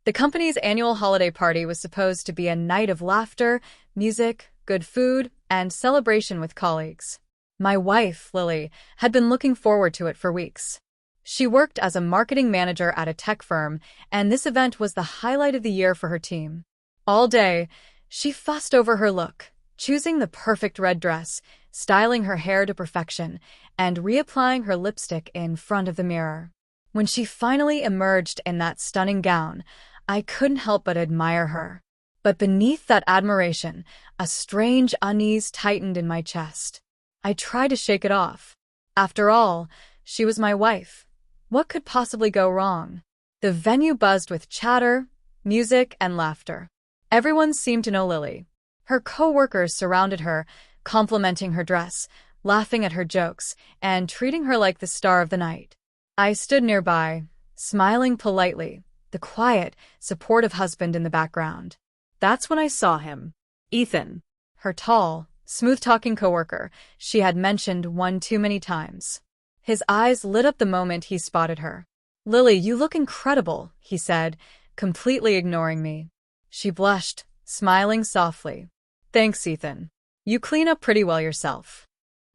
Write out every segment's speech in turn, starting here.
The company's annual holiday party was supposed to be a night of laughter, music, good food, and celebration with colleagues. My wife, Lily, had been looking forward to it for weeks. She worked as a marketing manager at a tech firm, and this event was the highlight of the year for her team. All day, she fussed over her look, choosing the perfect red dress, styling her hair to perfection, and reapplying her lipstick in front of the mirror. When she finally emerged in that stunning gown, I couldn't help but admire her. But beneath that admiration, a strange unease tightened in my chest. I tried to shake it off. After all, she was my wife. What could possibly go wrong? The venue buzzed with chatter, music, and laughter. Everyone seemed to know Lily. Her coworkers surrounded her, complimenting her dress, laughing at her jokes, and treating her like the star of the night. I stood nearby, smiling politely, the quiet, supportive husband in the background. That's when I saw him. Ethan. Her tall, smooth-talking coworker she had mentioned one too many times. His eyes lit up the moment he spotted her. "Lily, you look incredible," he said, completely ignoring me. She blushed, smiling softly. "Thanks, Ethan. You clean up pretty well yourself."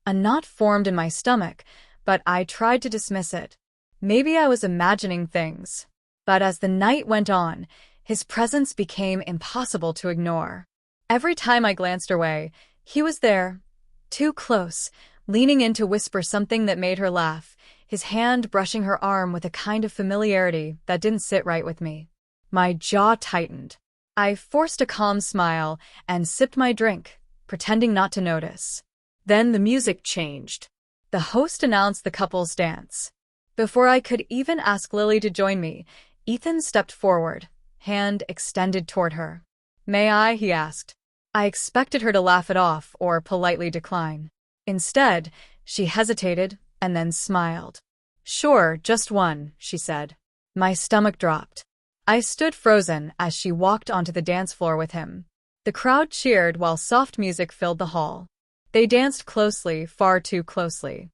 A knot formed in my stomach, but I tried to dismiss it. Maybe I was imagining things. But as the night went on, his presence became impossible to ignore. Every time I glanced away, he was there, too close, leaning in to whisper something that made her laugh, his hand brushing her arm with a kind of familiarity that didn't sit right with me. My jaw tightened. I forced a calm smile and sipped my drink, pretending not to notice. Then the music changed. The host announced the couple's dance. Before I could even ask Lily to join me, Ethan stepped forward, hand extended toward her. "May I?" he asked. I expected her to laugh it off or politely decline. Instead, she hesitated and then smiled. "Sure, just one," she said. My stomach dropped. I stood frozen as she walked onto the dance floor with him. The crowd cheered while soft music filled the hall. They danced closely, far too closely.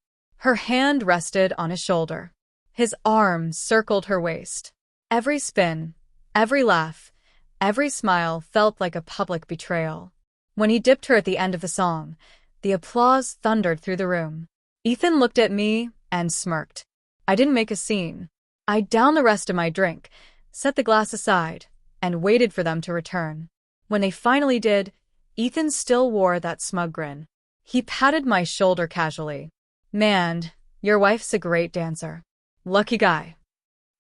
Her hand rested on his shoulder. His arm circled her waist. Every spin, every laugh, every smile felt like a public betrayal. When he dipped her at the end of the song, the applause thundered through the room. Ethan looked at me and smirked. I didn't make a scene. I downed the rest of my drink, set the glass aside, and waited for them to return. When they finally did, Ethan still wore that smug grin. He patted my shoulder casually. "Man, your wife's a great dancer. Lucky guy."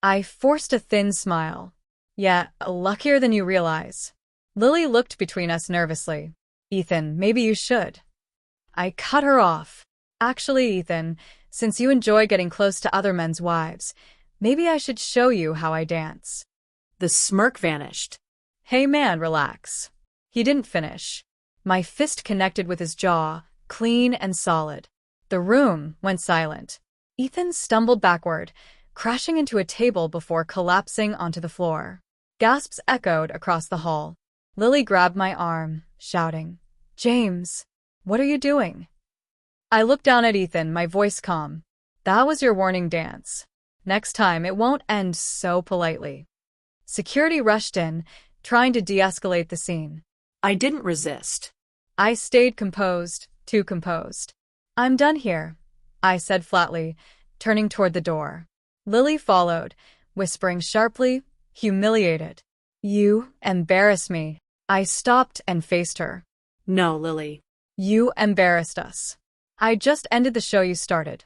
I forced a thin smile. "Yeah, luckier than you realize." Lily looked between us nervously. "Ethan, maybe you should." I cut her off. "Actually, Ethan, since you enjoy getting close to other men's wives, maybe I should show you how I dance." The smirk vanished. "Hey man, relax." He didn't finish. My fist connected with his jaw, clean and solid. The room went silent. Ethan stumbled backward, crashing into a table before collapsing onto the floor. Gasps echoed across the hall. Lily grabbed my arm, shouting, "James, what are you doing?" I looked down at Ethan, my voice calm. "That was your warning dance. Next time, it won't end so politely." Security rushed in, trying to de-escalate the scene. I didn't resist. I stayed composed, too composed. "I'm done here," I said flatly, turning toward the door. Lily followed, whispering sharply, humiliated. "You embarrass me." I stopped and faced her. "No, Lily. You embarrassed us. I just ended the show you started."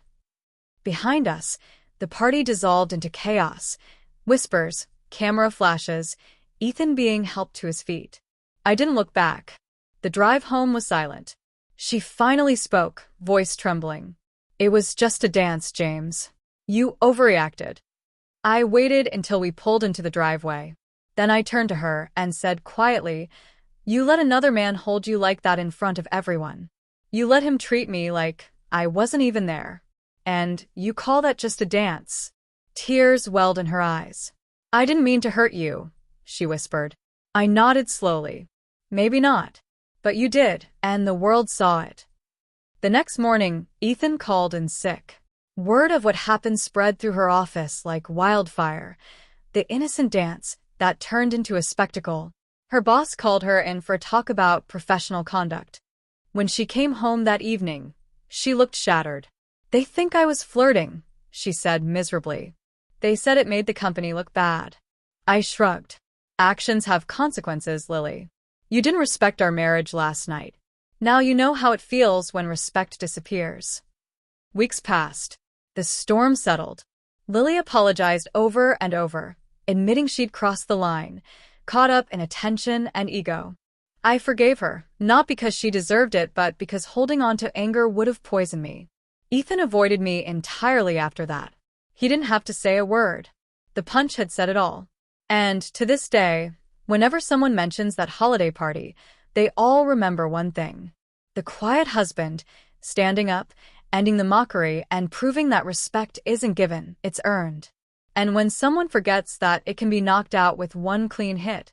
Behind us, the party dissolved into chaos. Whispers, camera flashes, Ethan being helped to his feet. I didn't look back. The drive home was silent. She finally spoke, voice trembling. "It was just a dance, James. You overreacted." I waited until we pulled into the driveway. Then I turned to her and said quietly, "You let another man hold you like that in front of everyone. You let him treat me like I wasn't even there. And you call that just a dance?" Tears welled in her eyes. "I didn't mean to hurt you," she whispered. I nodded slowly. "Maybe not. But you did, and the world saw it." The next morning, Ethan called in sick. Word of what happened spread through her office like wildfire. The innocent dance, that turned into a spectacle. Her boss called her in for a talk about professional conduct. When she came home that evening, she looked shattered. "They think I was flirting," she said miserably. "They said it made the company look bad." I shrugged. "Actions have consequences, Lily. You didn't respect our marriage last night. Now you know how it feels when respect disappears." Weeks passed. The storm settled. Lily apologized over and over, admitting she'd crossed the line, caught up in attention and ego. I forgave her, not because she deserved it, but because holding on to anger would have poisoned me. Ethan avoided me entirely after that. He didn't have to say a word. The punch had said it all. And to this day, whenever someone mentions that holiday party, they all remember one thing: the quiet husband, standing up, ending the mockery, and proving that respect isn't given, it's earned. And when someone forgets that, it can be knocked out with one clean hit.